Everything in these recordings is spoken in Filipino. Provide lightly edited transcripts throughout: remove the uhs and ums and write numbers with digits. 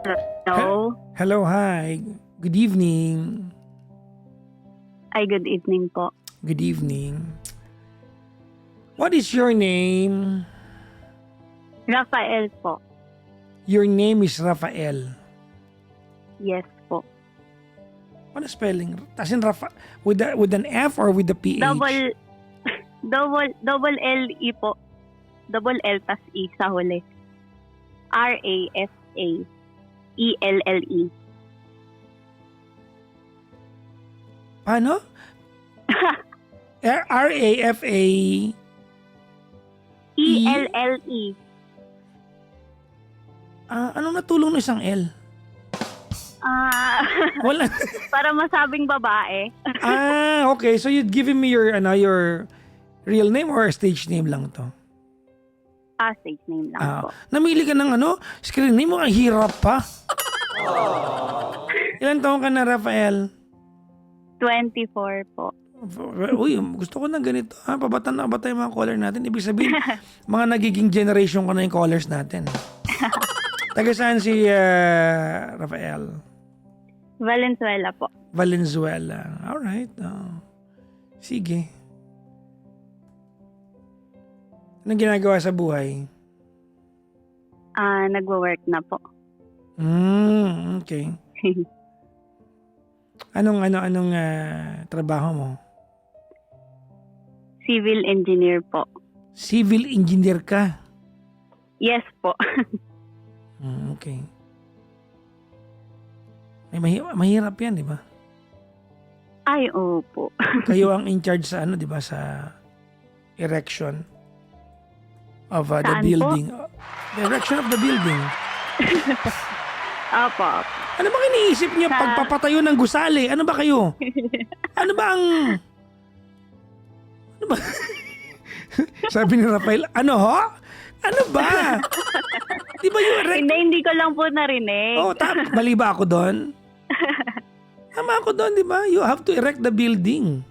Hello. Hello, hi. Good evening. Ay, good evening po. Good evening. What is your name? Rafael po. Your name is Rafael. Yes po. Ano spelling? As in Rafa, with an F or with the PH? Double L-E po. Double L tas E sa huli. R-A-F-A-E-L-L-E. Paano? R-A-F-A... E-L-L-E. Anong natulong ng isang L? Wala. Para masabing babae. Okay. So you'd given me your real name or stage name lang to? Stage name lang po. Namili ka ng screen name mo, ang hirap pa. Ilan taon ka na, Rafael? 24 po. Uy, gusto ko na ganito. Pabata na ba tayo mga caller natin? Ibig sabihin, mga nagiging generation ko na yung callers natin. Taga saan si Rafael? Valenzuela po. Valenzuela. Alright. Sige. Anong ginagawa sa buhay? Nagwo-work na po. Okay. Anong trabaho mo? Civil engineer po. Civil engineer ka? Yes po. Okay. Mahirap yan, di ba? Ay, opo. Kayo ang in charge sa di ba, sa erection of the Saan building. The erection of the building. Opo. Ano ba iniisip niya pagpapatayo ng gusali? Ano ba kayo? Ano ba? Sabi ni Rafael, ano ho? Ano ba? Di ba yung Hindi ko lang po narinig. Mali ba ako doon? Tama ako doon, di ba? You have to erect the building.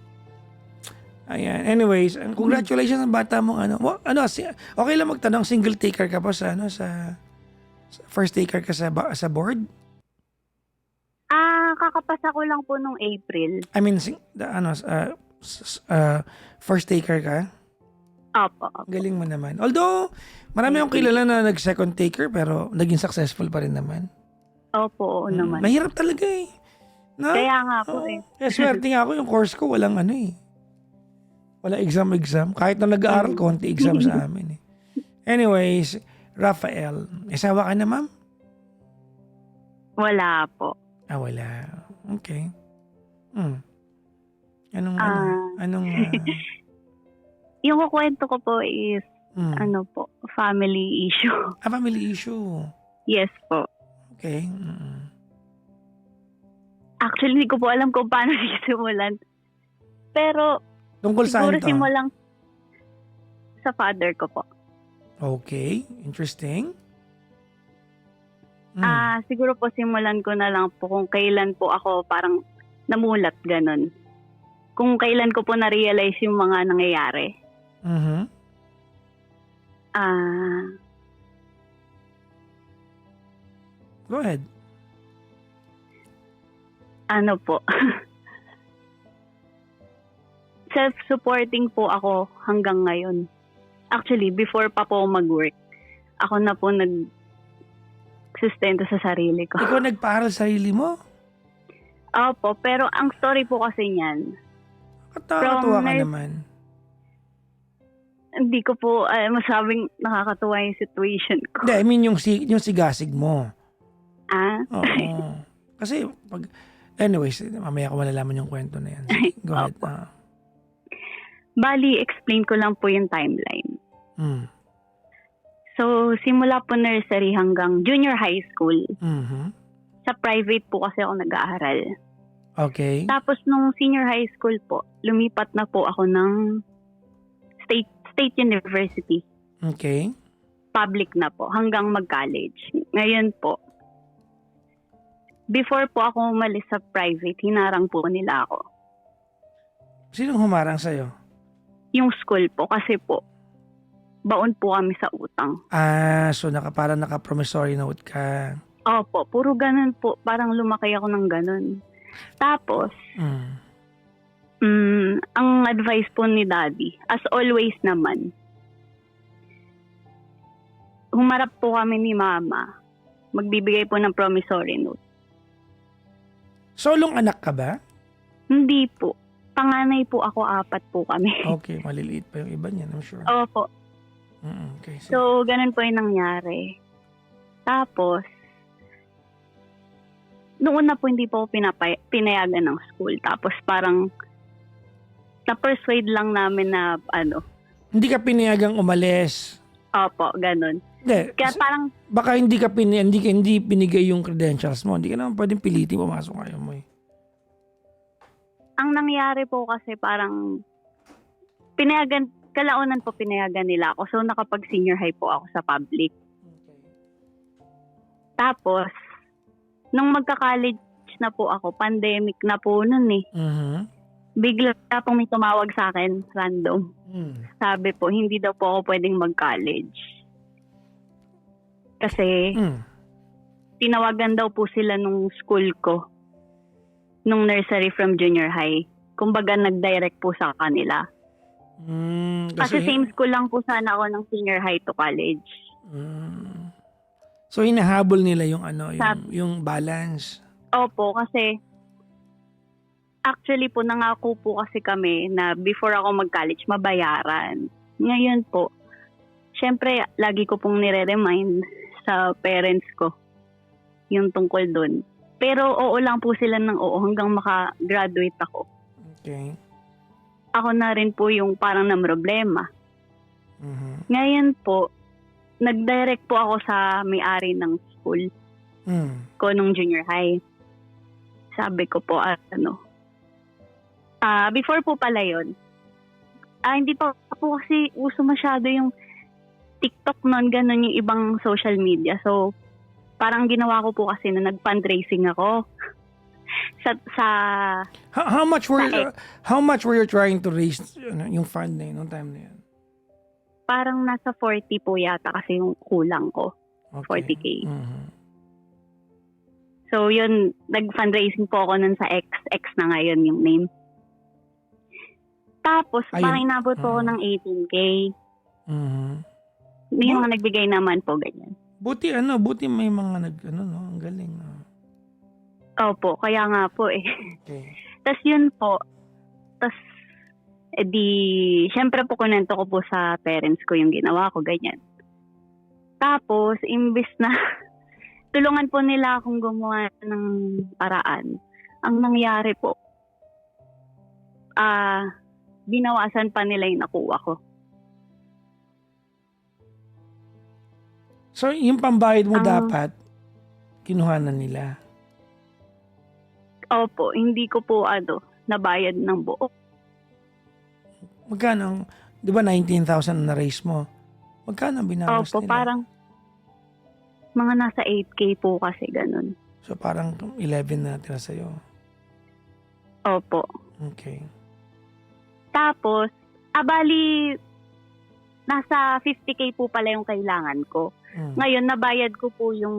Ayan. Anyways, congratulations ang bata mo. Okay lang magtanong, single taker ka pa sa first taker ka sa board? Kakapasa ko lang po nung April. I mean, first taker ka? Opo. Galing mo naman. Although, marami akong kilala na nag-second taker pero naging successful pa rin naman. Opo, oo naman. Mahirap talaga eh. No? Kaya nga po eh. Swerte nga ako, yung course ko walang wala exam. Kahit na nag-aaral, konti exam sa amin eh. Anyways, Rafael, asawa ka na, ma'am? Wala po. Wala. Okay. Anong Yung kukwento ko po is, family issue. Family issue. Yes po. Okay. Actually, hindi ko po alam kung paano simulan. Pero, tungkol saan siguro to? simulang sa father ko po. Okay. Interesting. Siguro po simulan ko na lang po kung kailan po ako parang namulat ganun. Kung kailan ko po na-realize yung mga nangyayari. Go ahead. Ano po? Self-supporting po ako hanggang ngayon. Actually, before pa po mag-work, ako na po sustento sa sarili ko. Ikaw nagpaaral sa sarili mo? Opo, pero ang story po kasi niyan. Katawa ka naman. Hindi ko po masabing nakakatuwa yung situation ko. Hindi, I mean yung sigasig mo. Oo. Kasi anyways, mamaya ko malalaman yung kwento na yan. Go ahead. Bali, explain ko lang po yung timeline. So, simula po nursery hanggang junior high school. Sa private po kasi ako nag-aaral. Okay. Tapos nung senior high school po, lumipat na po ako ng state university. Okay. Public na po, hanggang mag-college. Ngayon po, before po ako umalis sa private, hinarang po nila ako. Sinong humarang sa'yo? Yung school po, kasi po, baon po kami sa utang. So parang naka-promissory note ka. Opo, puro ganun po. Parang lumaki ako ng ganun. Tapos, ang advice po ni Daddy, as always naman, humarap po kami ni Mama. Magbibigay po ng promissory note. Solong anak ka ba? Hindi po. Panganay po ako, 4 po kami. Okay, maliliit pa yung iba niyan, I'm sure. Opo. Okay, So, ganun po yung nangyari. Tapos, noon na po hindi po ako pinayagan ng school. Tapos parang na-persuade lang namin na Hindi ka pinayagang umalis. opo, ganun. Hindi. Kaya parang, Baka hindi binigay yung credentials mo. Hindi ka naman pwedeng pilitin pumasok kayo mo eh. ang nangyari po kasi parang kalaunan po pinayagan nila ako. So, nakapag-senior high po ako sa public. Tapos, nung magka-college na po ako, pandemic na po nun eh. Bigla pong may tumawag sa akin, random. Sabi po, hindi daw po ako pwedeng mag-college. Kasi, tinawagan daw po sila nung school ko, nung nursery from junior high. Kumbaga, nag-direct po sa kanila. Kasi same school lang po sana ako ng senior high to college. So, hinahabol nila yung yung balance. Opo, kasi actually po, nangako po kasi kami na before ako mag-college, mabayaran. Ngayon po, syempre, lagi ko pong nire-remind sa parents ko yung tungkol dun. Pero oo lang po sila ng oo hanggang maka-graduate ako. Okay. Ako na rin po yung parang namroblema. Ngayon po, nag-direct po ako sa may-ari ng school ko nung junior high. Sabi ko po, before po pala yun, hindi pa po kasi uso masyado yung TikTok nun, ganun yung ibang social media. So, parang ginawa ko po kasi na nag-fundraising ako sa How much were you trying to raise yung fund na yun, nung time na yun? parang nasa 40 po yata kasi yung kulang ko. Okay. 40K. So, yun, nag-fundraising po ako nun sa X na ngayon yung name. Tapos, parang inabot po ako ng 18K. Yung mga nagbigay naman po, ganyan. Buti may mga ang galing. Opo, kaya nga po eh. Okay. Tapos yun po, syempre po kunento ko po sa parents ko yung ginawa ko, ganyan. Tapos, imbis na tulungan po nila akong gumawa ng paraan, ang nangyari po, binawasan pa nila yung nakuha ko. So, yung pambayad mo dapat, kinuhanan nila? Opo, hindi ko po nabayad ng buo. Magkano? Di ba 19,000 na raise mo? Magkano binawas Opo, nila? parang mga nasa 8K po kasi ganun. So, parang 11 na tira sa'yo. Opo. Okay. Tapos, bali, nasa 50K po pala yung kailangan ko. Ngayon, nabayad ko po yung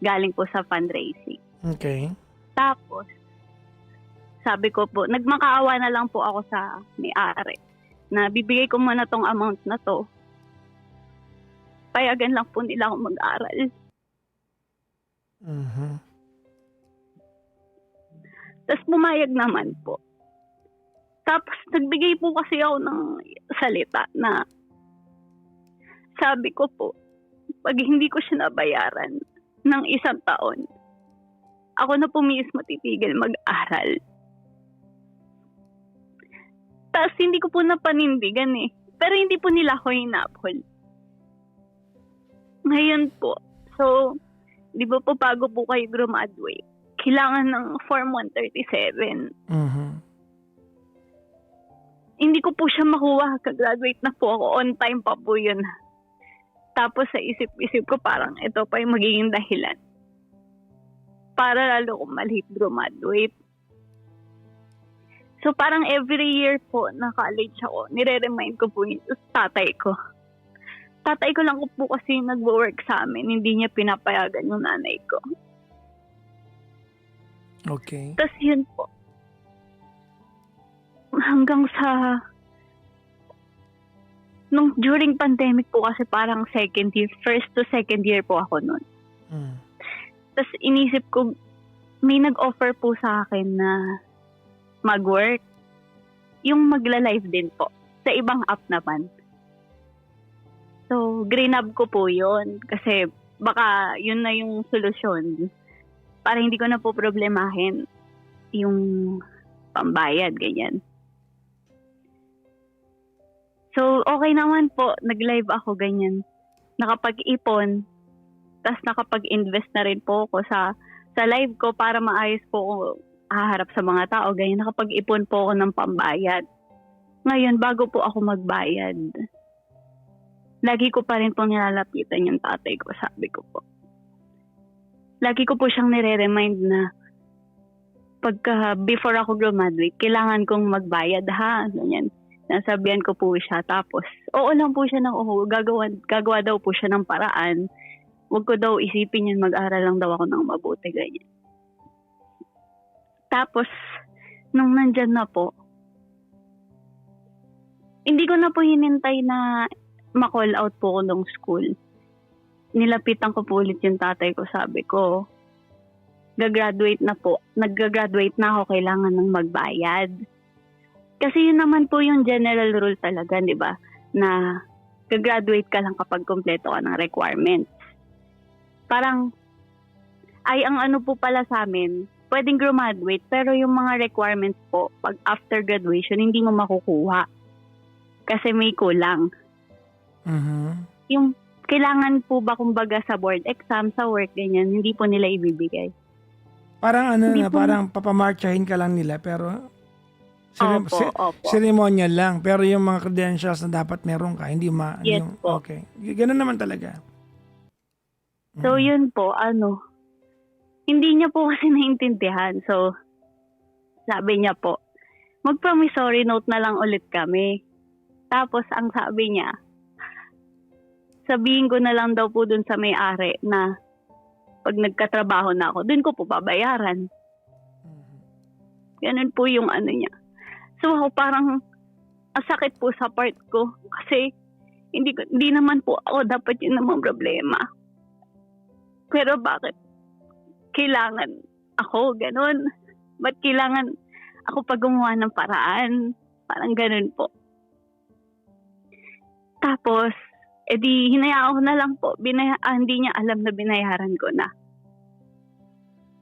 galing po sa fundraising. Okay. Tapos, sabi ko po, nagmakaawa na lang po ako sa may-ari na bibigay ko muna tong amount na to. Payagan lang po nila ako mag-aral. Tapos pumayag naman po. Tapos nagbigay po kasi ako ng salita na sabi ko po, pag hindi ko siya nabayaran ng 1 taon, ako na po mismo titigil mag-aral. Tapos hindi ko po napanindigan eh. Pero hindi po nila ako hinapol. Ngayon po, so, di ba po bago po kayo graduate, kailangan ng Form 137. Hindi ko po siya makuha. Kagraduate na po ako. On time pa po yun. Tapos sa isip-isip ko parang ito pa yung magiging dahilan para lalo kong malate graduate. So parang every year po na college ako, nire-remind ko po yun sa tatay ko tatay ko lang po kasi nagwo-work sa amin. Hindi niya pinapayagan yung nanay ko. Okay. Tapos yun po. Hanggang sa... during pandemic po kasi parang second year, first to second year po ako nun. Tapos inisip ko, may nag-offer po sa akin na mag-work. Yung magla-live din po. Sa ibang app naman. So, greenab ko po yun. Kasi baka yun na yung solusyon. Para hindi ko na po problemahin yung pambayad, ganyan. So, okay naman po. Nag-live ako, ganyan. Nakapag-ipon. Tapos nakapag-invest na rin po ako sa live ko para maayos po ako haharap sa mga tao. Ganyan, nakapag-ipon po ako ng pambayad. Ngayon, bago po ako magbayad, lagi ko pa rin po nilalapitan yung tatay ko, sabi ko po. Lagi ko po siyang nire-remind na before ako graduate, kailangan kong magbayad ha. Ganyan. Nasabihan ko po siya. Tapos, oo lang po siya ng gagawa daw po siya ng paraan. Huwag ko daw isipin yun, mag-aral lang daw ako ng mabuti. Ganyan. Tapos, nung nandyan na po, hindi ko na po hinintay na ma-call out po ko ng school. Nilapitan ko po ulit yung tatay ko, sabi ko, nag-graduate na ako, kailangan ng magbayad. Kasi yun naman po yung general rule talaga, di ba? Na gagraduate ka lang kapag kompleto ka ng requirements. Parang, ang ano po pala sa amin, pwedeng graduate, pero yung mga requirements po, pag after graduation, hindi mo makukuha. Kasi may kulang. Yung kailangan po ba kumbaga sa board exam, sa work, ganyan, hindi po nila ibibigay. Parang parang papamarchahin ka lang nila, pero opo. ceremonial lang. Pero yung mga credentials na dapat meron ka, hindi Yes po. Okay. Ganun naman talaga. So, yun po, hindi niya po kasi naintindihan. So, sabi niya po, mag-promissory note na lang ulit kami. Tapos, ang sabi niya, sabihin ko na lang daw po dun sa may-ari na pag nagkatrabaho na ako, dun ko po babayaran. Ganun po yung ano niya. So, ako parang ang sakit po sa part ko kasi hindi naman po ako dapat yun namang problema. Pero bakit kailangan ako ganun? Ba't kailangan ako pag gumawa ng paraan? Parang ganun po. Tapos, hinayaan ko na lang po. Hindi niya alam na binayaran ko na.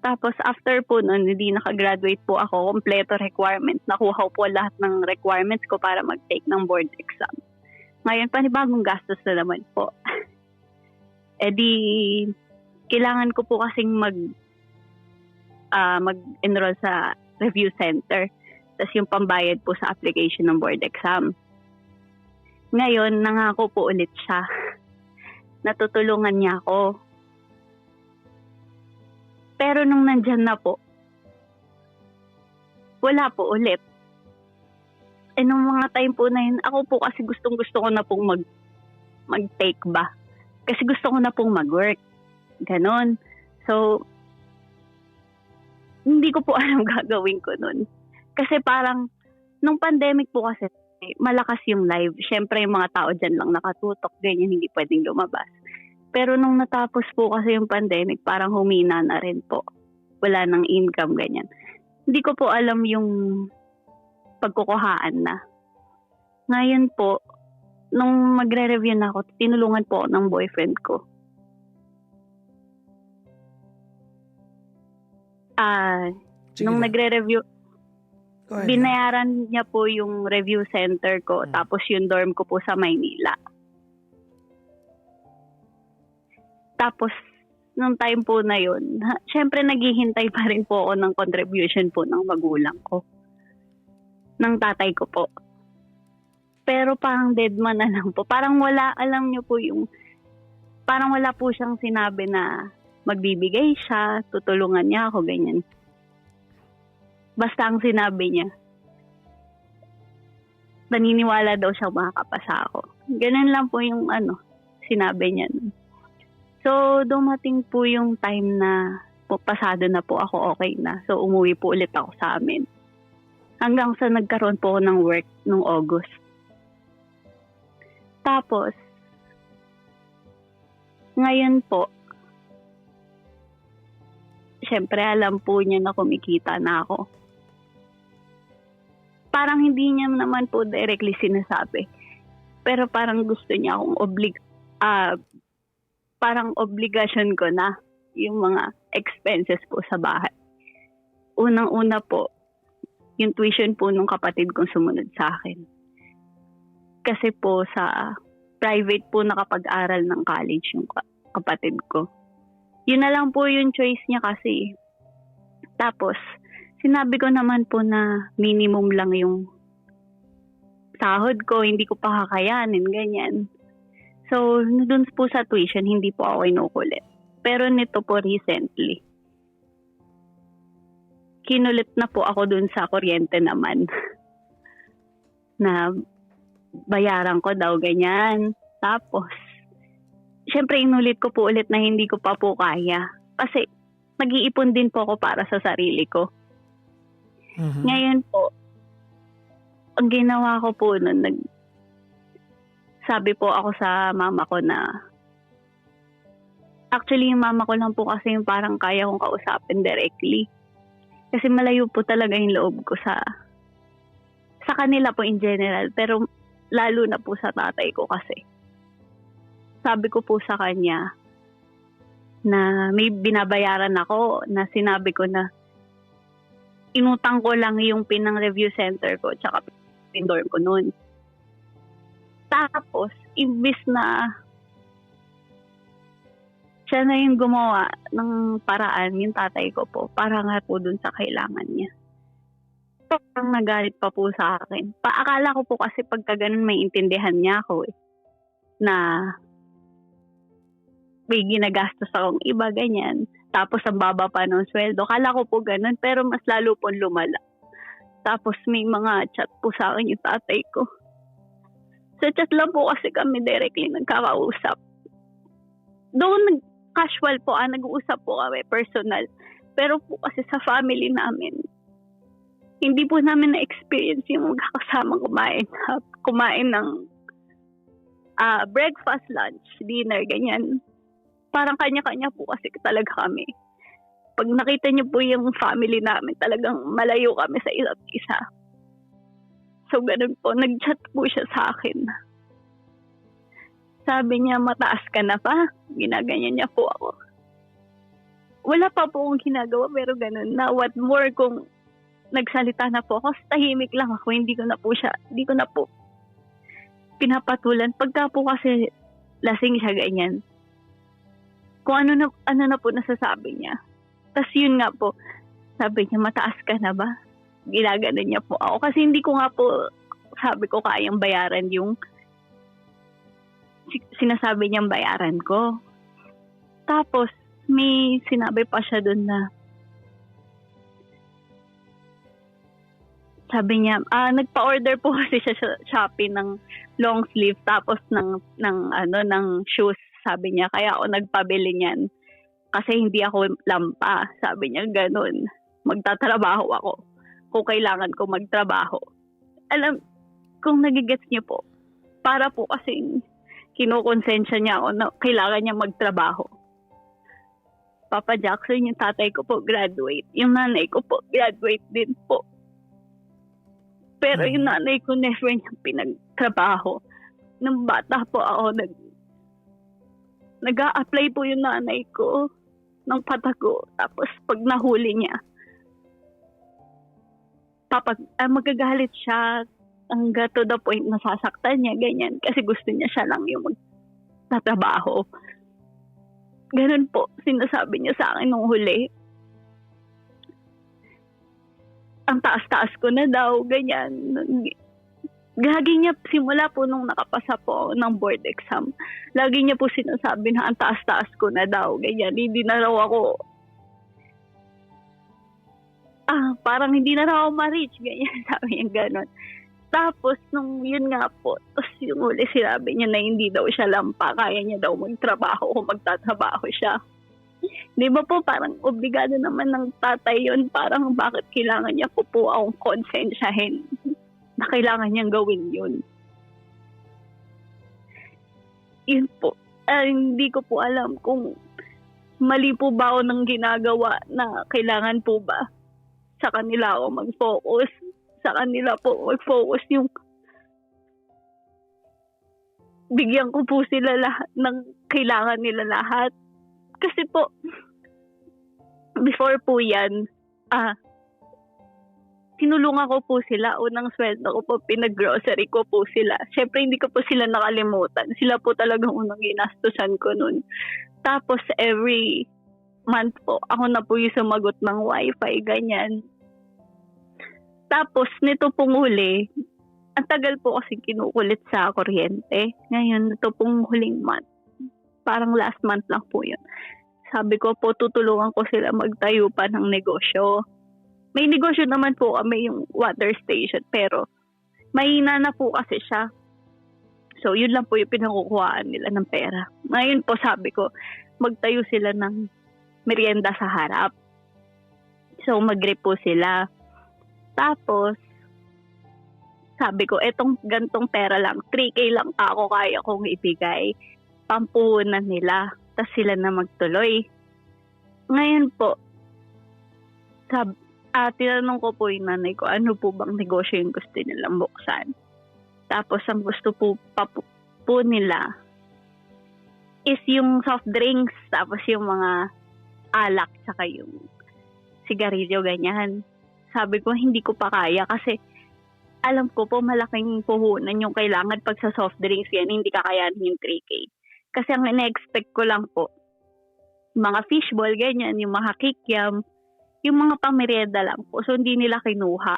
Tapos, after po nun, hindi nakagraduate po ako. Kompleto requirements. Nakuha ko po lahat ng requirements ko para mag-take ng board exam. Ngayon, panibagong gastos na naman po. Kailangan ko po kasing mag-enroll sa review center. Tapos yung pambayad po sa application ng board exam. Ngayon, nangako po ulit siya. Natutulungan niya ako. Pero nung nandyan na po, wala po ulit. Nung mga time po na yun, ako po kasi gustong-gusto ko na pong mag-take ba. Kasi gusto ko na pong mag-work. Ganon. So, hindi ko po alam gagawin ko nun. Kasi parang, nung pandemic po kasi, malakas yung live. Siyempre, yung mga tao dyan lang nakatutok. Ganyan, hindi pwedeng lumabas. Pero nung natapos po kasi yung pandemic, parang humina na rin po. Wala nang income, ganyan. Hindi ko po alam yung pagkukuhaan na. Ngayon po, nung magre-review na ako, tinulungan po ako ng boyfriend ko. Nung nagre-review, binayaran niya po yung review center ko, tapos yung dorm ko po sa Maynila. Tapos, nung time po na yun, syempre naghihintay pa rin po ako ng contribution po ng magulang ko. Ng tatay ko po. Pero parang dead man na lang po. Parang wala, alam niyo po yung, parang wala po siyang sinabi na magbibigay siya, tutulungan niya ako, ganyan. Basta ang sinabi niya, naniniwala daw siya makakapasa ako. Ganun lang po yung ano. sinabi niya. So, dumating po yung time na pasado na po ako, okay na. So, umuwi po ulit ako sa amin. Hanggang sa nagkaroon po ako ng work nung August. Tapos, ngayon po, syempre alam po niya na kumikita na ako. Parang hindi niya naman po directly sinasabi. Pero parang gusto niya akong parang obligasyon ko na yung mga expenses po sa bahay. Unang-una po, yung tuition po nung kapatid kong sumunod sa akin. Kasi po sa private po nakapag-aral ng college yung kapatid ko. Yun na lang po yung choice niya kasi. Tapos, sinabi ko naman po na minimum lang yung sahod ko, hindi ko pa kakayanin, ganyan. So, dun po sa tuition, hindi po ako inukulit. Pero nito po recently, kinulit na po ako dun sa kuryente naman. Na bayaran ko daw, ganyan. Tapos, syempre inulit ko po ulit na hindi ko pa po kaya. Kasi, nag-iipon din po ako para sa sarili ko. Mhm. Ngayon po, ang ginawa ko po nun, sabi po ako sa mama ko na, actually yung mama ko lang po kasi yung parang kaya kong kausapin directly. Kasi malayo po talaga yung loob ko sa kanila po in general, pero lalo na po sa tatay ko kasi. Sabi ko po sa kanya na may binabayaran ako na sinabi ko na inutang ko lang yung pinang review center ko tsaka pindorm ko noon. Tapos, imbis na siya na yung gumawa ng paraan, yung tatay ko po, para nga po dun sa kailangan niya. Parang nagalit pa po sa akin. Paakala ko po kasi pagka ganun may intindihan niya ako na may ginagastos akong iba, ganyan. Tapos ang baba pa ng sweldo. Kala ko po ganun, pero mas lalo po lumala. Tapos may mga chat po sa akin yung tatay ko. Sa chat lang po kasi kami directly nagkakausap. Doon casual po, nag-uusap po kami, personal. Pero po kasi sa family namin, hindi po namin na-experience yung magkakasamang kumain ng breakfast, lunch, dinner, ganyan. Parang kanya-kanya po kasi talaga kami. Pag nakita niyo po yung family namin, talagang malayo kami sa isa't isa. So, ganun po. Nag-chat po siya sa akin. Sabi niya, mataas ka na pa? Ginaganyan niya po ako. Wala pa po akong ginagawa, pero ganun na. What more kung nagsalita na po ako, tahimik lang ako. Hindi ko na po pinapatulan. Pagka po kasi lasing siya ganyan. Kung ano na po nasasabi niya. Tapos yun nga po, sabi niya, mataas ka na ba? Ginaganon niya po ako. Kasi hindi ko nga po, sabi ko, kayang bayaran yung sinasabi niyang bayaran ko. Tapos, may sinabi pa siya doon na, sabi niya, nagpa-order po kasi siya sa Shopee ng long sleeve tapos ng shoes, sabi niya. Kaya ako nagpabili niyan. Kasi hindi ako lampa. Sabi niya, ganun. Magtatrabaho ako kung kailangan ko magtrabaho. Alam, kung nagigets niyo po, para po kasing kinukonsensya niya ako na kailangan niya magtrabaho. Papa Jackson, yung tatay ko po, graduate. Yung nanay ko po, graduate din po. Pero yung nanay ko, never niya pinagtrabaho. Nung bata po ako, nag-a-apply po yung nanay ko ng patago. Tapos pag nahuli niya, magagalit siya hanggang to the point na sasaktan niya, ganyan. Kasi gusto niya siya lang yung magtatrabaho. Ganun po, sinasabi niya sa akin nung huli. Ang taas-taas ko na daw, ganyan. Lagi niya, simula po nung nakapasa po ng board exam, lagi niya po sinasabi na ang taas-taas ko na daw, ganyan. Hindi na raw ako, parang hindi na raw ako ma-reach, ganyan. Sabi niya gano'n. Tapos, nung yun nga po, tapos yung uli sinabi niya na hindi daw siya lampa, kaya niya daw magtrabaho kung magtatrabaho siya. Di ba po, parang obligado naman ng tatay yun, parang bakit kailangan niya po akong konsensyahin na kailangan niyang gawin yun. Yun po. Hindi ko po alam kung mali po ba ako ng ginagawa na kailangan po ba sa kanila ako mag-focus. Sa kanila po mag-focus yung bigyan ko po sila lahat ng kailangan nila lahat. Kasi po, before po yan, tinulungan ko po sila. Unang sweldo ko po, pinag-grocery ko po sila. Siyempre, hindi ko po sila nakalimutan. Sila po talagang unang ginastusan ko nun. Tapos, every month po, ako na po yung sumagot ng wifi, ganyan. Tapos, nito pong huli, ang tagal po kasi kinukulit sa kuryente. Ngayon, ito pong huling month. Parang last month lang po yun. Sabi ko po, tutulungan ko sila magtayo pa ng negosyo. May negosyo naman po kami yung water station, pero mahina na po kasi siya. So, yun lang po yung pinangkukuhaan nila ng pera. Ngayon po, sabi ko, magtayo sila ng merienda sa harap. So, mag-grip po sila. Tapos, sabi ko, etong gantong pera lang, 3K lang ako kaya kong ibigay. Pampuhunan nila. Tapos sila na magtuloy. Ngayon po, tinanong ko po yung nanay ko, ano po bang negosyo yung gusto nilang buksan. Tapos, ang gusto po nila is yung soft drinks, tapos yung mga alak, saka yung sigarilyo, ganyan. Sabi ko, hindi ko pa kaya kasi alam ko po malaking puhunan yung kailangan pag sa soft drinks yan, hindi kakayanin yung 3K. Kasi ang ina-expect ko lang po, mga fishball, ganyan, yung mga kikiam, yung mga pamerienda lang po. So, hindi nila kinuha.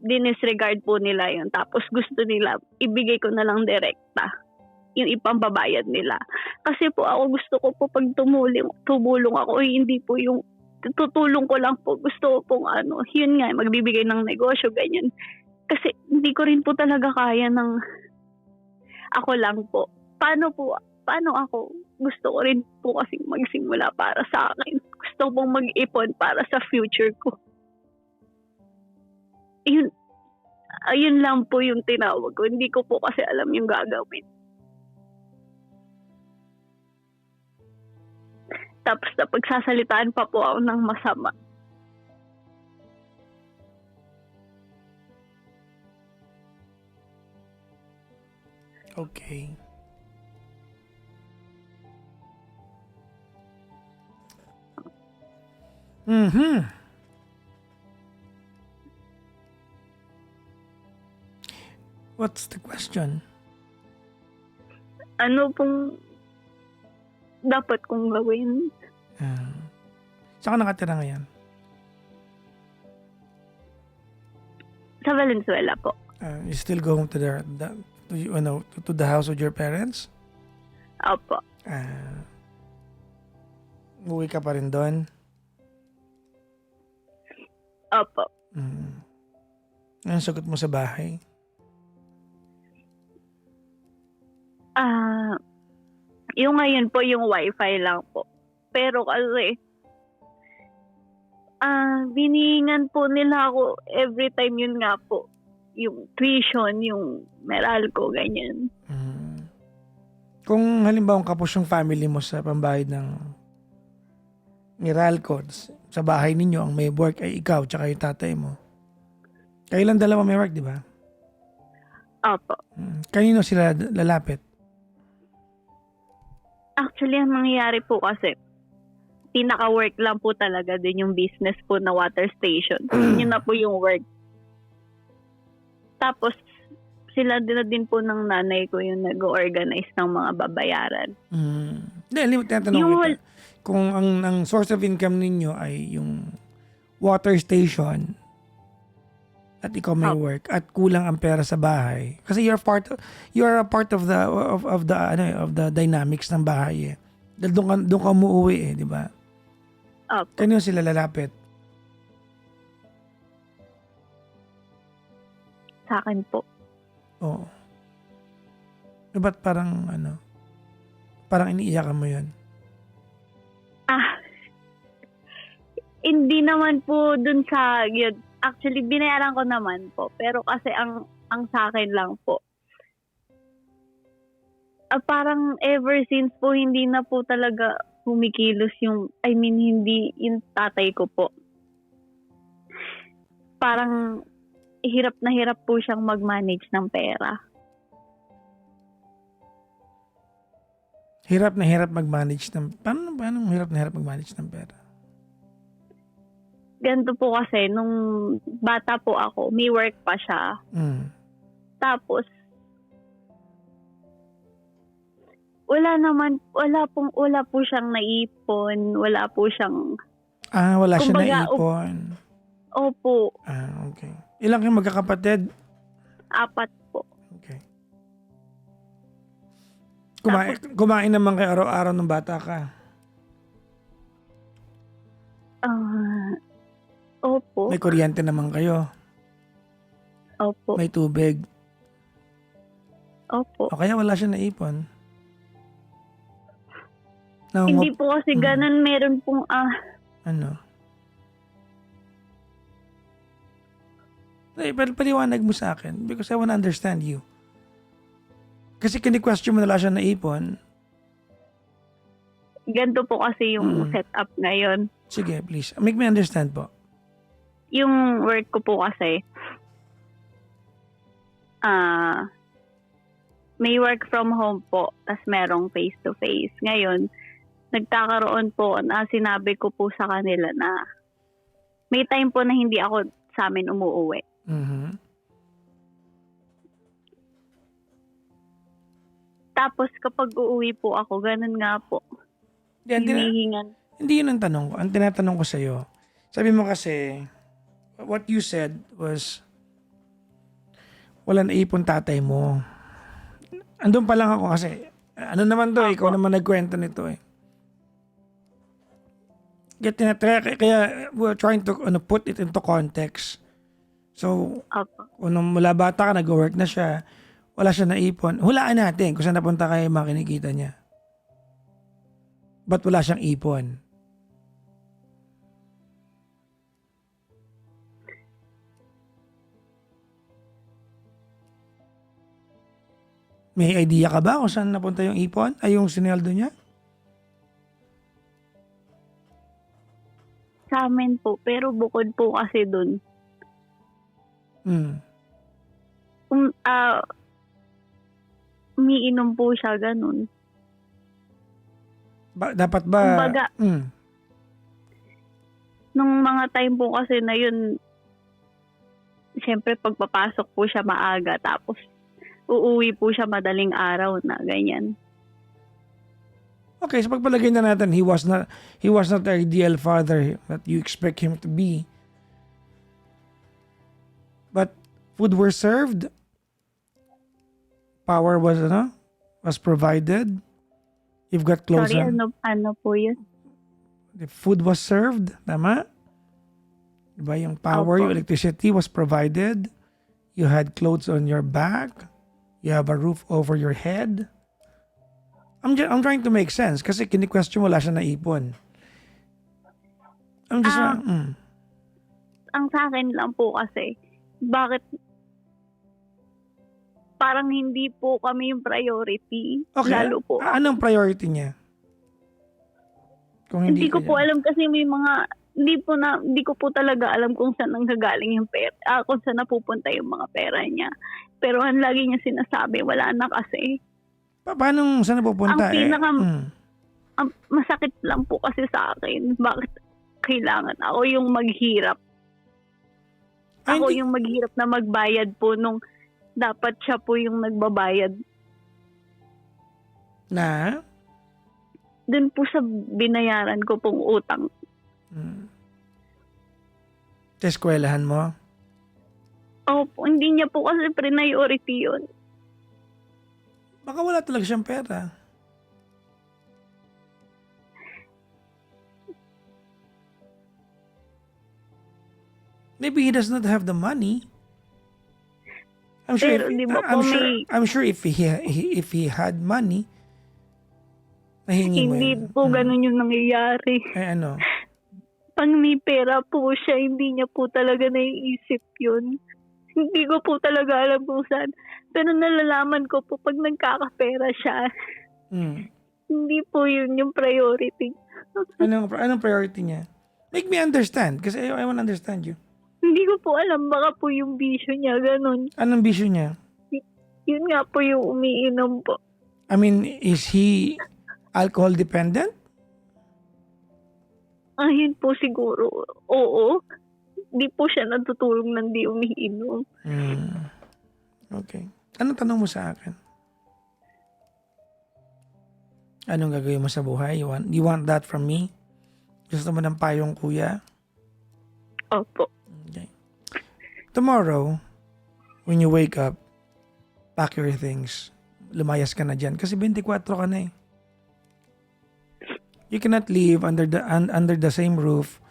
Dinisregard po nila yun. Tapos gusto nila, ibigay ko na lang direkta yung ipambabayad nila. Kasi po ako gusto ko po pag tumulong ako, hindi po yung tutulong ko lang po. Gusto ko pong yun nga, magbibigay ng negosyo, ganyan. Kasi hindi ko rin po talaga kaya ng ako lang po. Paano ako? Gusto ko rin po kasi magsimula para sa akin. Gusto ko pong mag-ipon para sa future ko. Ayun lang po yung tinawag ko. Hindi ko po kasi alam yung gagawin. Tapos na pagsasalitaan pa po ako ng masama. Okay. What's the question? Ano pong dapat kong gawin? Saan ka nakatira ngayon? Sa Valenzuela po. You still going to the house of your parents? Opo. Uwi ka pa rin doon? Opo. Anong sagot mo sa bahay? Yung ngayon po, yung wifi lang po. Pero kasi, binihingan po nila ako every time yun nga po. Yung tuition, yung Meralco, ganyan. Kung halimbawa kapos yung family mo sa pambayad ng Meralco, sa bahay ninyo, ang may work ay ikaw tsaka yung tatay mo. Kayo lang dalawa may work, di ba? Opo. Kanino sila lalapit? Actually, ang nangyayari po kasi, pinaka-work lang po talaga din yung business po na water station. Yun na po yung work. Tapos, sila din po ng nanay ko yung nag-organize ng mga babayaran. Hindi, tinatanong kita. Kung ang source of income ninyo ay yung water station at ikaw may work at kulang ang pera sa bahay kasi you're a part of the dynamics ng bahay eh. Dahil doon ka umuwi eh, di ba? Kanino sila lalapit? sa akin po. Oo. Ba't parang parang iniiyakan mo yun? Ah, hindi naman po dun sa yun. Actually, binayaran ko naman po. Pero kasi ang sa akin lang po, parang ever since po hindi na po talaga humikilos hindi yung tatay ko po. Parang hirap na hirap po siyang mag-manage ng pera. Hirap na hirap mag-manage ng... Paano hirap na hirap mag-manage ng pera? Ganito po kasi, nung bata po ako, may work pa siya. Tapos, wala po siyang naipon, wala po siyang... wala siya Kumbaga, naipon. Opo, Okay. Ilang kayong magkakapatid? 4 po. Okay. Kumain naman kayo araw-araw ng bata ka? Opo. May kuryente naman kayo? Opo. May tubig? Opo. O kaya wala siya naipon? Hindi po kasi ganun, meron pong Ano? Paliwanag mo sa akin because I wanna understand you. Kasi kini-question mo na lang siya naipon. Ganito po kasi yung setup ngayon. Sige, please. Make me understand po. Yung work ko po kasi, may work from home po, tas merong face-to-face. Ngayon, nagkakaroon po na sinabi ko po sa kanila na may time po na hindi ako sa amin umuuwi. Tapos kapag uuwi po ako, ganun nga po. Hinihingan. Hindi yun ang tanong ko. Ang tinatanong ko sa'yo, sabi mo kasi, what you said was, wala na ipon tatay mo. Andun pa lang ako kasi, ano naman to, ikaw naman nagkwento nito eh. Kaya we're trying to put it into context. So, kung mula bata ka, nag-work na siya, wala siya naipon, hulaan natin kung saan napunta kayo yung mga kinikita niya. Ba't wala siyang ipon? May idea ka ba kung saan napunta yung ipon? Ay, yung sineldo niya? Sa amin po, pero bukod po kasi dun. Umiinom po siya, ganun. Dapat ba? Kumbaga, nung mga time po kasi na yun, siyempre pagpapasok po siya maaga, tapos uuwi po siya madaling araw na, ganyan. Okay, so pagpalagay na natin, he was not the ideal father that you expect him to be. But food were served. Power was provided. You've got clothes. Sorry, ano po yun? The food was served, tama? Diba yung power, yung electricity was provided. You had clothes on your back. You have a roof over your head. I'm trying to make sense kasi kini-question wala siya naipon. I'm just Ang sa akin lang po kasi, bakit parang hindi po kami yung priority. Okay. Lalo po. Anong priority niya? Kung Hindi ko po alam kasi may mga hindi ko po talaga alam kung saan nanggagaling yung pera, kung saan napupunta yung mga pera niya. Pero ang lagi niya sinasabi, wala na kasi. Paano saan napupunta? Ang masakit lang po kasi sa akin, bakit kailangan ako yung maghirap. Yung maghirap na magbayad po nung dapat siya po yung nagbabayad. Na? Doon po sa binayaran ko pong utang. Sa eskwelahan mo? Opo, hindi niya po kasi priority yun. Baka wala talaga siyang pera. Maybe he does not have the money. I'm sure Pero di ba po I'm sure if he had money, nahingi mo hindi yun. po ganun yung nangyayari. Eh ano? Pag may pera po siya, hindi niya po talaga naiisip yun. Hindi ko po talaga alam kung saan. Pero nalalaman ko po pag nagkakapera siya, hindi po yun yung priority. Anong priority niya? Make me understand kasi I want to understand you. Hindi ko po alam, baka po yung bisyo niya, ganun. Anong bisyo niya? Yun nga po yung umiinom po. I mean, is he alcohol dependent? Ayun po siguro, oo. Di po siya natutulog nang di umiinom. Okay. Anong tanong mo sa akin? Anong gagawin mo sa buhay? You want that from me? Gusto mo ng payong kuya? Opo. Okay. Tomorrow, when you wake up, pack your things. Lumayas ka na dyan. Kasi 24 ka na eh. You cannot live under the same roof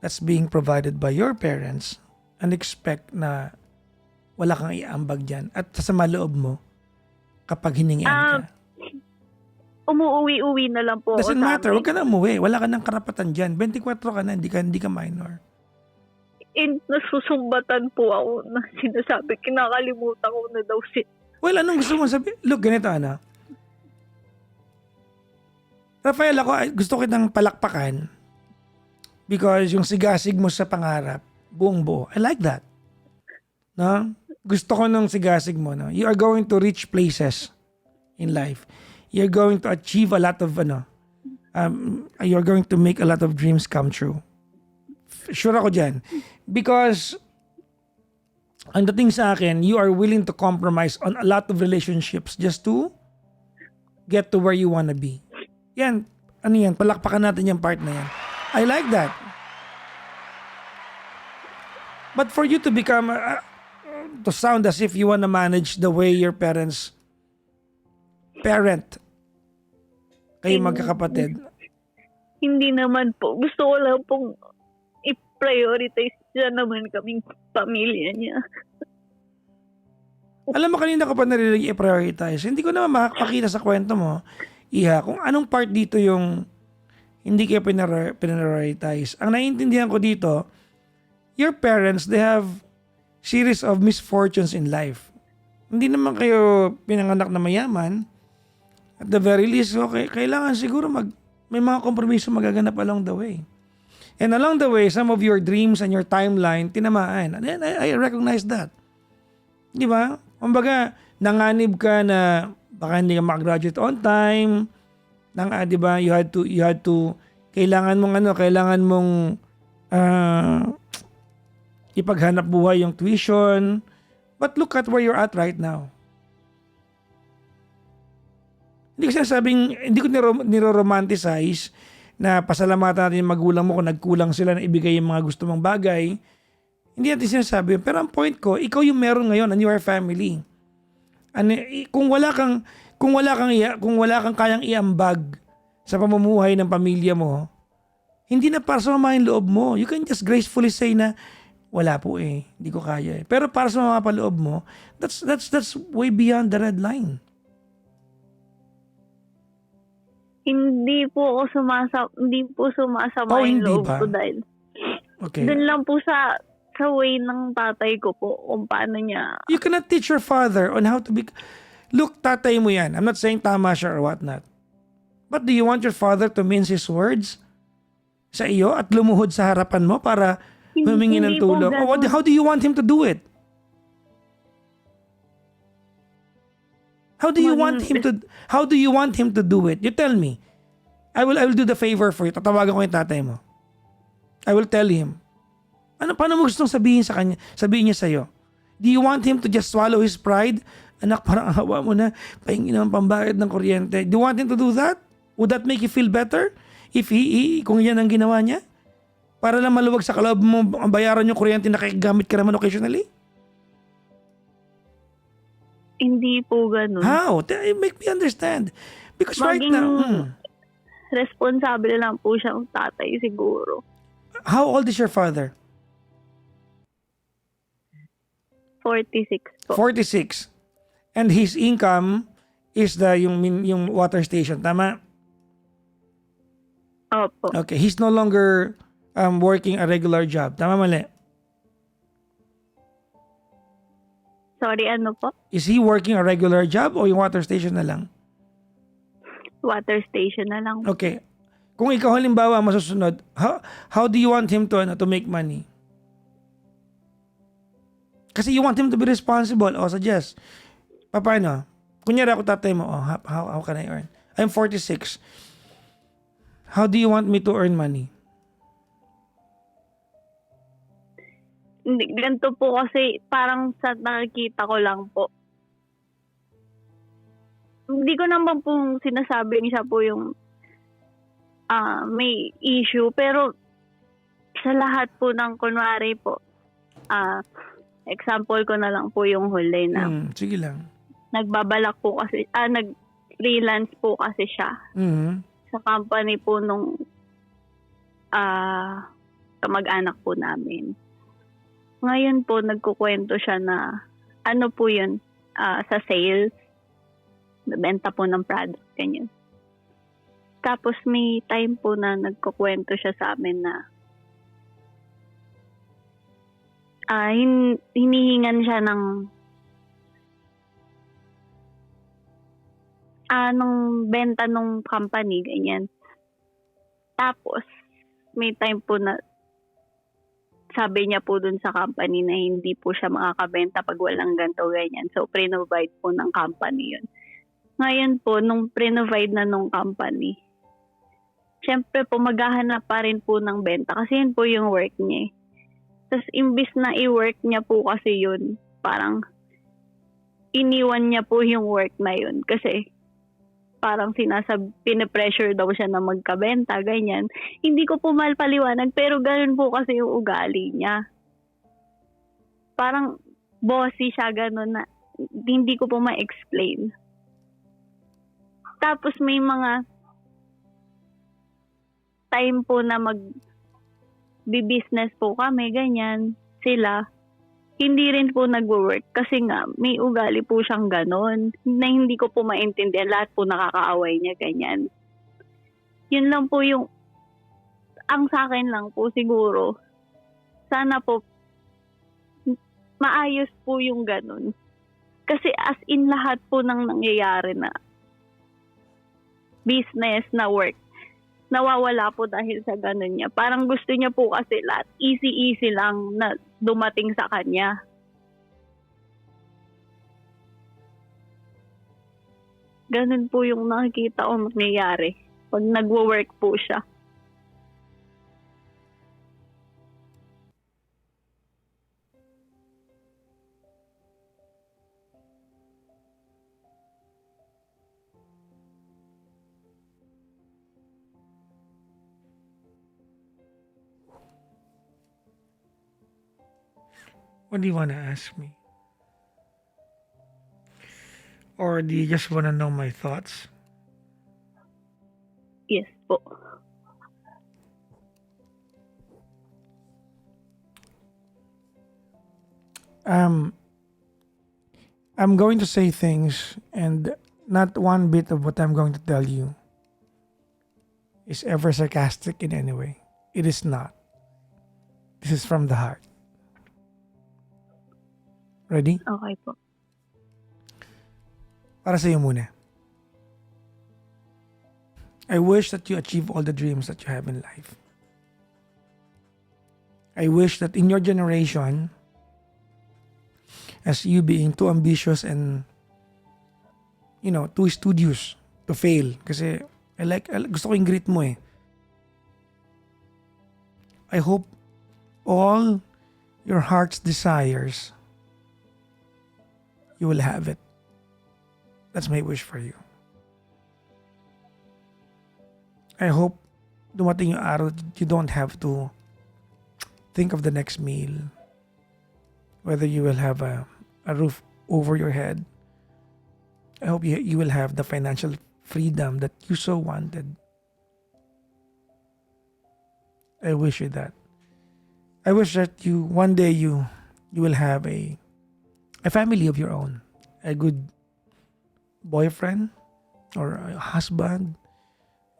that's being provided by your parents and expect na wala kang iambag dyan. At sa loob mo, kapag hiningian ka. Umuwi-uwi na lang po Doesn't ako matter. sa Huwag ka na umuwi. Wala ka ng karapatan dyan. 24 ka na. Hindi ka minor. Nasusumbatan po ako na sinasabi, kinakalimutan ko na daw si... Well, anong gusto mo sabihin? Look, ganito Ana. Rafael, gusto kitang palakpakan because yung sigasig mo sa pangarap, buong buo. I like that. No? Gusto ko nung sigasig mo. No? You are going to reach places in life. You're going to achieve a lot of you're going to make a lot of dreams come true. Sure ako dyan. Because ang dating sa akin, you are willing to compromise on a lot of relationships just to get to where you wanna be. Yan. Ano yan? Palakpakan natin yung part na yan. I like that. But for you to become, to sound as if you wanna manage the way your parents parent kayo magkakapatid. Hindi naman po. Gusto ko lang pong i-prioritize siya naman kaming pamilya niya. Alam mo, kanina ko pa narinig i-prioritize. Hindi ko naman makakita sa kwento mo, Iha, kung anong part dito yung hindi kayo prioritize. Ang naiintindihan ko dito, your parents, they have series of misfortunes in life. Hindi naman kayo pinanganak na mayaman. At the very least, okay, kailangan siguro may mga kompromiso magaganap along the way. And along the way, some of your dreams and your timeline, tinamaan. And then I recognize that. Di ba? Kumbaga, nanganib ka na baka hindi ka makagraduate on time. Di ba? You had to, kailangan mong ipaghanap buhay yung tuition. But look at where you're at right now. Hindi ko niro-romanticize na pasalamatan natin yung magulang mo kung nagkulang sila na ibigay yung mga gusto mong bagay. Hindi natin sinasabi. Pero ang point ko, ikaw yung meron ngayon and you are family. Kung wala kang kayang iambag sa pamumuhay ng pamilya mo, hindi na para sa mamahin loob mo. You can just gracefully say na, wala po hindi ko kaya . Pero para sa mga paloob mo, that's way beyond the red line. Hindi po sumasama yung loob ko dahil dun lang po sa way ng tatay ko po kung paano niya. You cannot teach your father on how to be... Look, tatay mo yan. I'm not saying tama siya or whatnot. But do you want your father to mince his words sa iyo at lumuhod sa harapan mo para humingi ng tulong? How do you want him to do it? How do you want him to do it? You tell me. I will do the favor for you. Tatawagan ko yung tatay mo. I will tell him. Paano mo gustong sabihin sa kanya? Sabihin niya sa'yo. Do you want him to just swallow his pride? Anak, parang hawa mo na. Pahingin naman pambayad ng kuryente. Do you want him to do that? Would that make you feel better? If kung yan ang ginawa niya? Para lang maluwag sa kaloob mo ang bayaran yung kuryente na gamit ka naman occasionally? Hindi po ganun. How? Make me understand. Because right now... Responsable lang po siyang tatay siguro. How old is your father? 46 po. 46. And his income is yung water station, tama? Opo. Okay, he's no longer working a regular job. Tama, mali? Sorry, ano po? Is he working a regular job o yung water station na lang? Water station na lang. Okay. Kung ikaw halimbawa masusunod, how do you want him to make money? Kasi you want him to be responsible. O suggest. Paano? Kunyari ako tatay mo, how can I earn? I'm 46. How do you want me to earn money? Hindi, ganito po kasi parang sa nakikita ko lang po. Hindi ko naman po sinasabing siya po yung may issue. Pero sa lahat po ng kunwari po, example ko na lang po yung huli na Sige lang. nagbabalak po kasi, nag-freelance po kasi siya sa company po nung kamag-anak po namin. Ngayon po, nagkukwento siya na ano po yun, sa sales, nabenta po ng product, ganyan. Tapos may time po na nagkukwento siya sa amin na hinihingan siya ng benta ng company, ganyan. Tapos, may time po na sabi niya po dun sa company na hindi po siya makakabenta pag walang ganito, ganyan. So, pre-provide po ng company yun. Ngayon po, nung pre-provide na nung company, syempre po, maghahanap pa rin po ng benta kasi yun po yung work niya. Tapos, imbis na i-work niya po kasi yun, parang iniwan niya po yung work na yun kasi parang pinipressure daw siya na magkabenta, ganyan. Hindi ko po malpaliwanag, pero ganun po kasi yung ugali niya. Parang bossy siya, ganun na hindi ko po ma-explain. Tapos may mga time po na mag-business po kami, ganyan, sila. Hindi rin po nag-work kasi nga may ugali po siyang ganon na hindi ko po maintindihan. Lahat po nakakaaway niya, ganyan. Yun lang po yung, ang sa akin lang po siguro, sana po maayos po yung ganon. Kasi as in lahat po ng nangyayari na business na work, nawawala po dahil sa ganon niya. Parang gusto niya po kasi lahat easy-easy lang na dumating sa kanya. Ganon po yung nakikita ko nangyayari pag nagwo-work po siya. What do you want to ask me? Or do you just want to know my thoughts? Yes po. I'm going to say things, and not one bit of what I'm going to tell you is ever sarcastic in any way. It is not. This is from the heart. Ready? Okay po. Para sa iyo muna. I wish that you achieve all the dreams that you have in life. I wish that in your generation, as you being too ambitious and, too studious to fail. Kasi gusto ko yung grit mo eh. I hope all your heart's desires, you will have it. That's my wish for you. I hope dumating yung araw that you don't have to think of the next meal. Whether you will have a roof over your head. I hope you will have the financial freedom that you so wanted. I wish you that. I wish that one day you will have a a family of your own, a good boyfriend or a husband,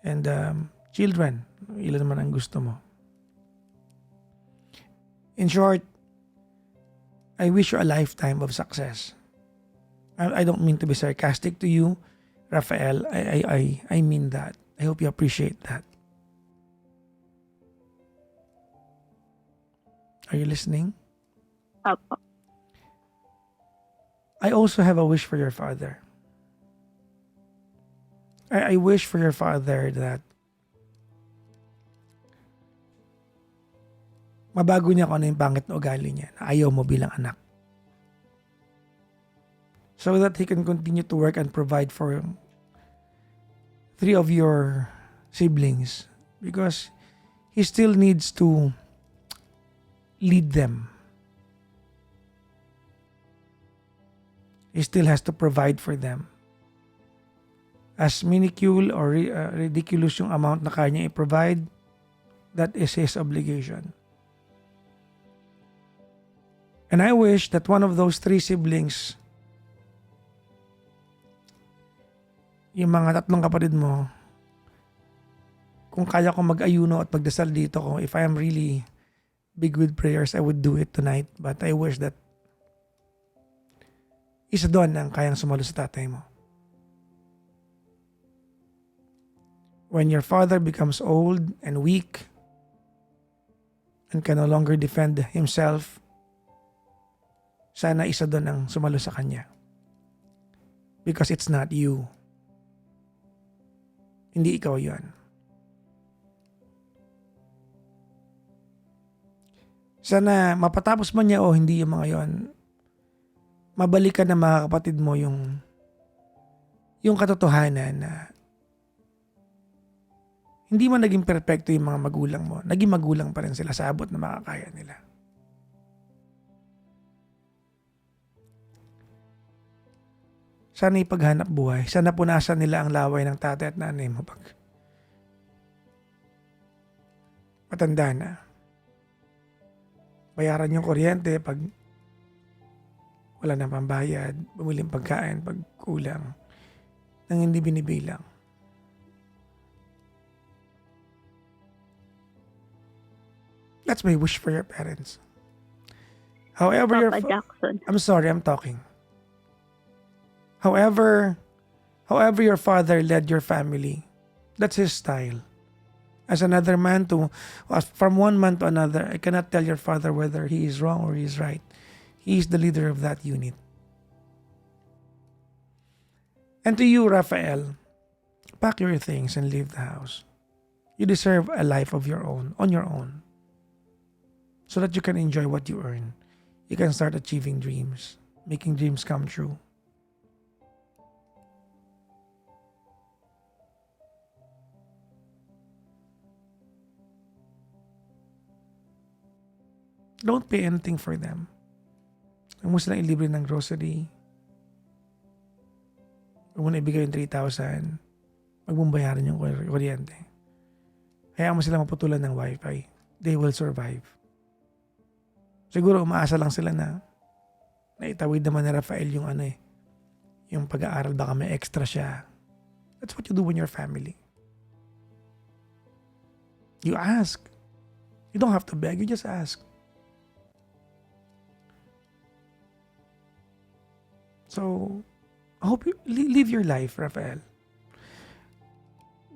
and children. Ilan naman ang gusto mo. In short, I wish you a lifetime of success. I don't mean to be sarcastic to you, Rafael. I mean that. I hope you appreciate that. Are you listening? Opo. I also have a wish for your father. I wish for your father that mabago niya kung ano yung pangit na ugali niya na ayaw mo bilang anak. So that he can continue to work and provide for 3 of your siblings, because he still needs to lead them. He still has to provide for them. As minuscule or ridiculous yung amount na kaya niya i-provide, that is his obligation. And I wish that one of those 3 siblings, yung mga 3 kapatid mo, kung kaya ko mag-ayuno at magdasal dito ko, if I am really big with prayers, I would do it tonight. But I wish that isa doon ang kayang sumalo sa tatay mo. When your father becomes old and weak and can no longer defend himself, sana isa doon ang sumalo sa kanya. Because it's not you. Hindi ikaw yun. Sana mapatapos man niya o hindi yung mga yon, mabalikan ng mga kapatid mo yung katotohanan na hindi man naging perpekto yung mga magulang mo. Naging magulang pa rin sila sa abot na makakaya nila. Sana ipaghanap buhay. Sana punasan nila ang laway ng tatay at nanay mo pag matanda na. Bayaran yung kuryente pag wala na pambayad. Bumiling pagkain pag kulang. Nang hindi binibilang. That's my wish for your parents. However, Papa Jackson. I'm sorry, I'm talking. However your father led your family, that's his style. As another man from one man to another, I cannot tell your father whether he is wrong or he is right. He is the leader of that unit. And to you, Rafael, pack your things and leave the house. You deserve a life of your own, on your own. So that you can enjoy what you earn. You can start achieving dreams, making dreams come true. Don't pay anything for them. Huwag mo silang ilibre ng grocery. Huwag mo na ibigay yung 3,000. Huwag mong bayaran yung kuryente. Hayaan mo silang maputulan ng wifi. They will survive. Siguro umaasa lang sila na naitawid naman ni Rafael yung yung pag-aaral, baka may extra siya. That's what you do when you're family. You ask. You don't have to beg, you just ask. So, I hope you live your life, Rafael.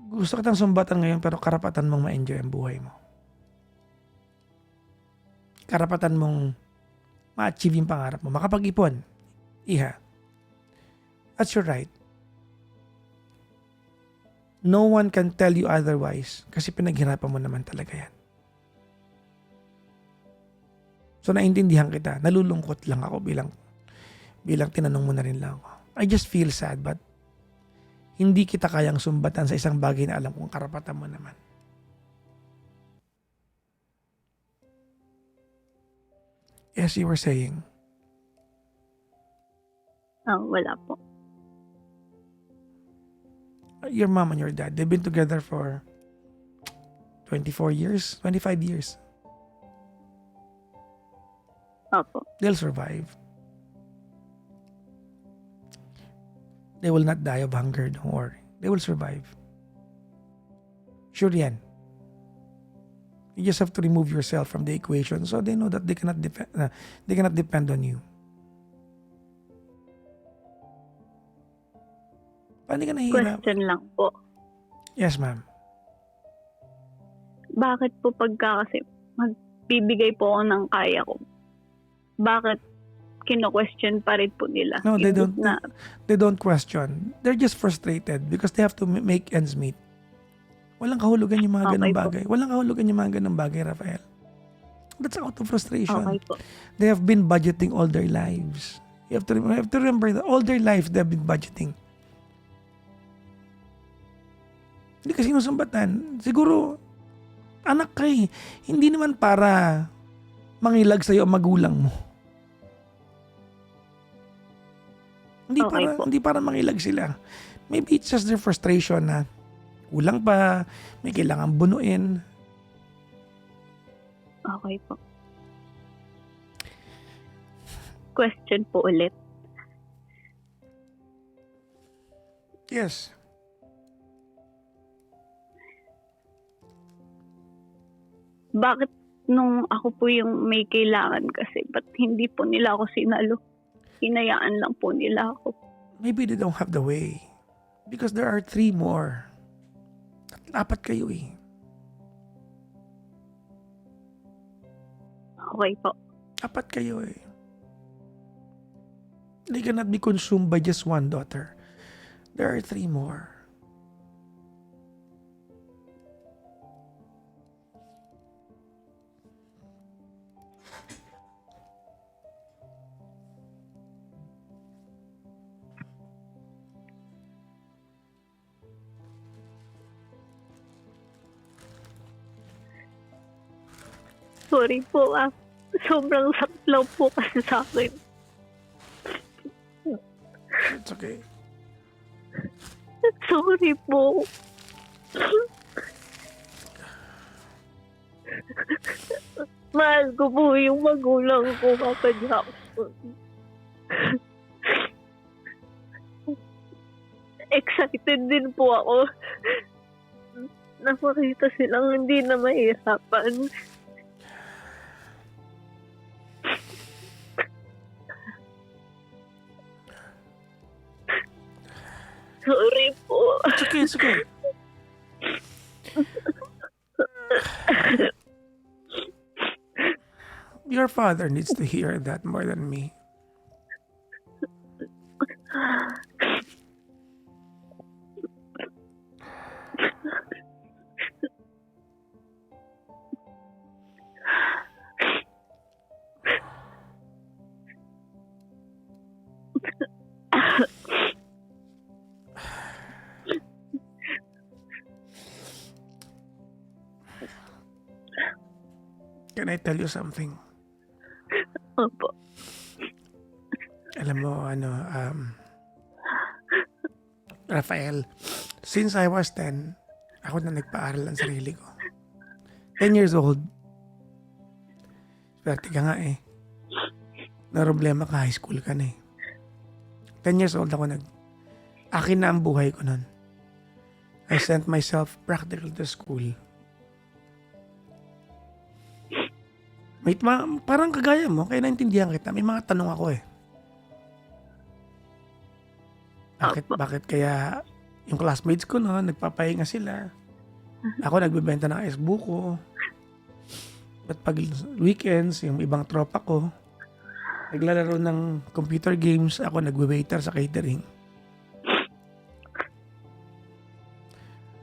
Gusto kitang sumbatan ngayon pero karapatan mong ma-enjoy ang buhay mo. Karapatan mong ma-achieve yung pangarap mo. Makapag-ipon. Iha. That's your right. No one can tell you otherwise kasi pinaghirapan mo naman talaga yan. So naintindihan kita. Nalulungkot lang ako bilang tinanong mo na rin lang ako. I just feel sad but hindi kita kayang sumbatan sa isang bagay na alam kong karapatan mo naman. Yes, you were saying. Oh, wala po. Your mom and your dad, they've been together for 24 years, 25 years. Opo. They'll survive. They will not die of hunger, don't worry. They will survive. Sure yan. You just have to remove yourself from the equation so they know that they cannot depend on you. Paano ka nahihirap? Question lang po. Yes, ma'am. Bakit po pagka kasi magbibigay po ako ng kaya ko, bakit kino-question pa rin po nila? No, they Imbis don't. They don't question. They're just frustrated because they have to make ends meet. Walang kahulugan yung mga ganung Okay po. bagay. Walang kahulugan yung mga ganung bagay, Rafael. That's out of frustration. Okay po. They have been budgeting all their lives. You have to remember that all their lives they have been budgeting. Hindi kasi sinusumbatan. Siguro, anak ka eh. Hindi naman para mangilag sa'yo ang magulang mo. Okay po. Hindi para mangilag sila. Maybe it's just their frustration na kulang pa, may kailangan bunuin. Okay po. Question po ulit. Yes. Bakit nung ako po yung may kailangan kasi, ba't hindi po nila ako sinalo? Hinayaan lang po nila ako. Maybe they don't have the way. Because there are 3 more. 4 kayo eh. Okay po. 4 kayo eh. They cannot be consumed by just one daughter. There are 3 more. Sorry po sobrang sakit lang po kasi sa akin. It's okay. Sorry po. Mahal ko po yung magulang ko, Papa Jackson. Excited din po ako na makita silang hindi na mahirapan. Sorry po. It's okay, it's okay. Your father needs to hear that more than me. Can I tell you something? Opo. Alam mo, Rafael, since I was 10, ako na nagpaaral ang sarili ko. 10 years old. Swerte ka nga eh. Na problema ka, high school ka na eh. 10 years old ako akin na ang buhay ko nun. I sent myself practically to school. Parang kagaya mo, kaya naintindihan kita. May mga tanong ako eh. Bakit kaya yung classmates ko nagpapahinga sila? Ako nagbebenta ng ice buko. Ba't pag weekends, yung ibang tropa ko, naglalaro ng computer games, ako nagwe-waiter sa catering.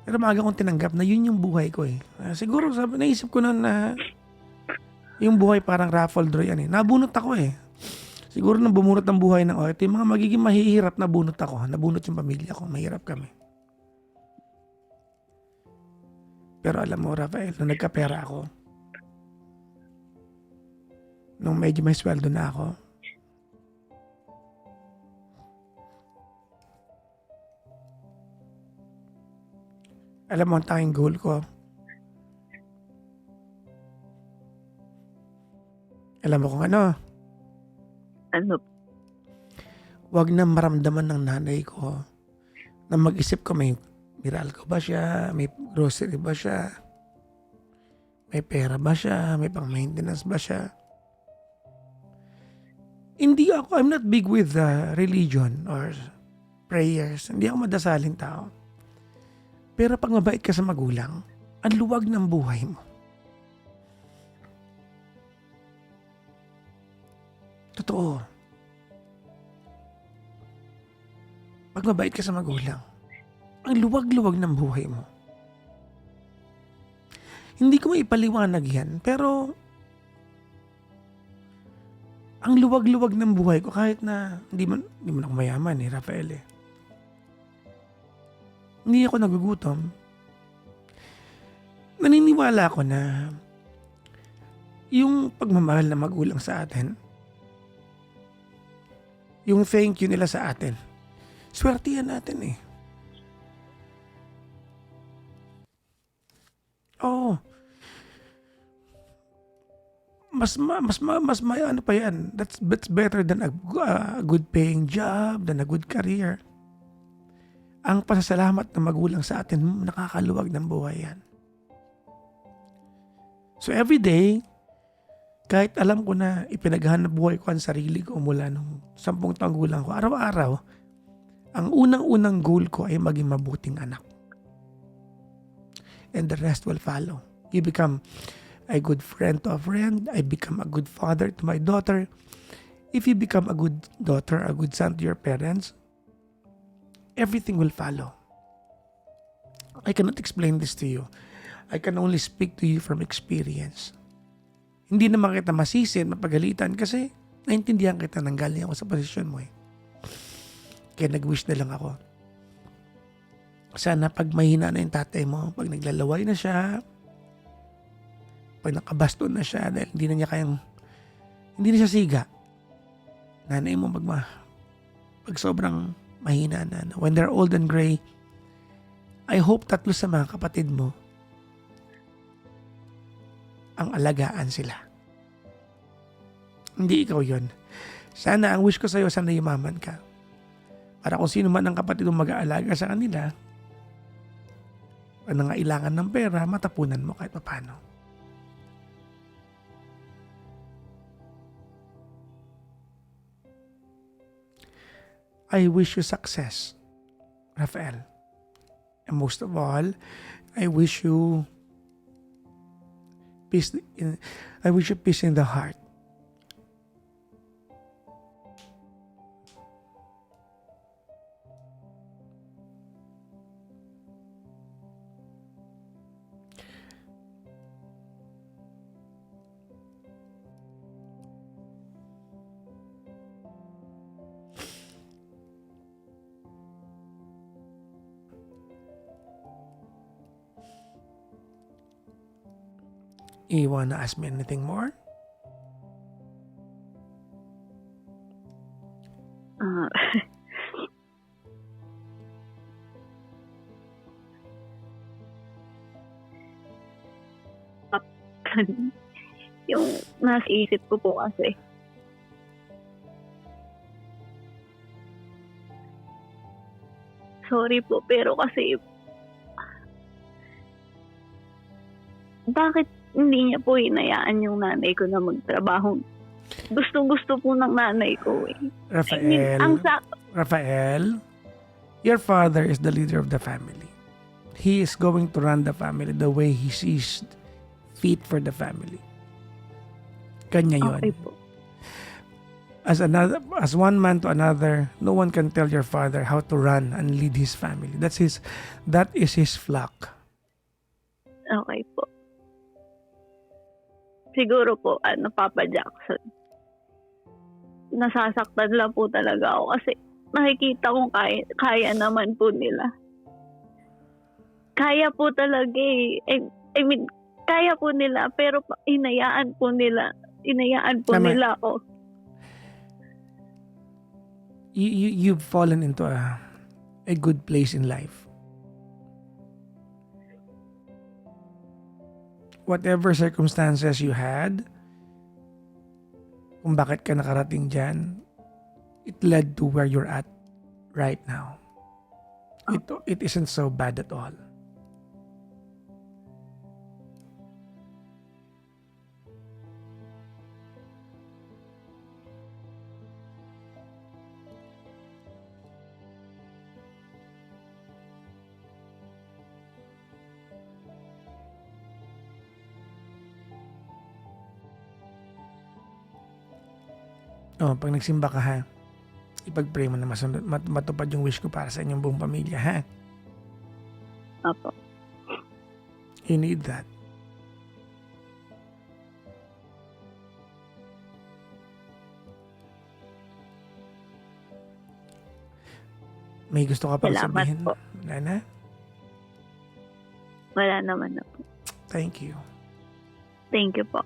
Pero maaga kong tinanggap na yun yung buhay ko eh. Siguro naisip ko na yung buhay parang raffle draw yan eh. Nabunot ako eh. Siguro nang bumunot ng buhay ito yung mga magiging mahihirap na bunot ako. Nabunot yung pamilya ko. Mahirap kami. Pero alam mo, Rafael, nung nagkapera ako, nung medyo may sweldo na ako, alam mo ang tanging goal ko, alam mo kung ano? Ano? Wag na maramdaman ng nanay ko na mag-isip ko may Meralco ba siya, may grocery ba siya, may pera ba siya, may pang-maintenance ba siya. Hindi ako, I'm not big with religion or prayers. Hindi ako madasaling tao. Pero pag mabait ka sa magulang, ang luwag ng buhay mo. Totoo. Pag mabait ka sa magulang, ang luwag-luwag ng buhay mo. Hindi ko maipaliwanag yan, pero ang luwag-luwag ng buhay ko kahit na hindi man ako mayaman Rafael eh. Hindi ako nagugutom. Naniniwala ako na yung pagmamahal na magulang sa atin, yung thank you nila sa atin, swertihan natin eh. Oo. Mas ano pa yan. That's better than a good paying job, than a good career. Ang pasasalamat ng magulang sa atin, nakakaluwag ng buhay yan. So every day, kahit alam ko na ipinaghanap buhay ko ang sarili ko mula nung 10 taong gulang ko, araw-araw, ang unang-unang goal ko ay maging mabuting anak. And the rest will follow. You become a good friend to a friend. I become a good father to my daughter. If you become a good daughter, a good son to your parents, everything will follow. I cannot explain this to you. I can only speak to you from experience. Hindi naman kita masisin, mapagalitan kasi naintindihan kita nang galing ako sa posisyon mo eh. Kaya nag-wish na lang ako. Sana pag mahina na yung tatay mo, pag naglalaway na siya, pag nakabaston na siya dahil hindi na siya siga. Nanay mo pag sobrang mahina na, when they're old and gray, I hope tatlo sa mga kapatid mo ang alagaan sila. Hindi ikaw yon. Sana, ang wish ko sa'yo, sana yumaman ka. Para kung sino man ang kapatid mong mag-aalaga sa kanila, pag nangailangan ng pera, matapunan mo kahit papano. I wish you success, Rafael. And most of all, I wish you peace in the heart. You wanna ask me anything more? Yung nasa isip ko po kasi. Sorry po, pero kasi bakit hindi niya po hinayaan yung nanay ko na magtrabaho? Gustong-gusto po ng nanay ko eh. Rafael, your father is the leader of the family. He is going to run the family the way he sees fit for the family. Kanya yun. Okay po. As one man to another, no one can tell your father how to run and lead his family. That is his flock. Okay po. Siguro po, Papa Jackson, nasasaktan lang po talaga ako kasi nakikita kong kaya naman po nila. Kaya po talaga eh. I mean, kaya po nila, pero hinayaan po nila ako. You've fallen into a good place in life. Whatever circumstances you had, kung bakit ka nakarating dyan, it led to where you're at right now. It isn't so bad at all. Oh, pag nagsimba ka ha, ipag-pray mo na matupad yung wish ko para sa inyong buong pamilya ha. Opo. You need that. May gusto ka pang Salamat sabihin? po. Wala na? Wala naman na po. Thank you. Thank you po.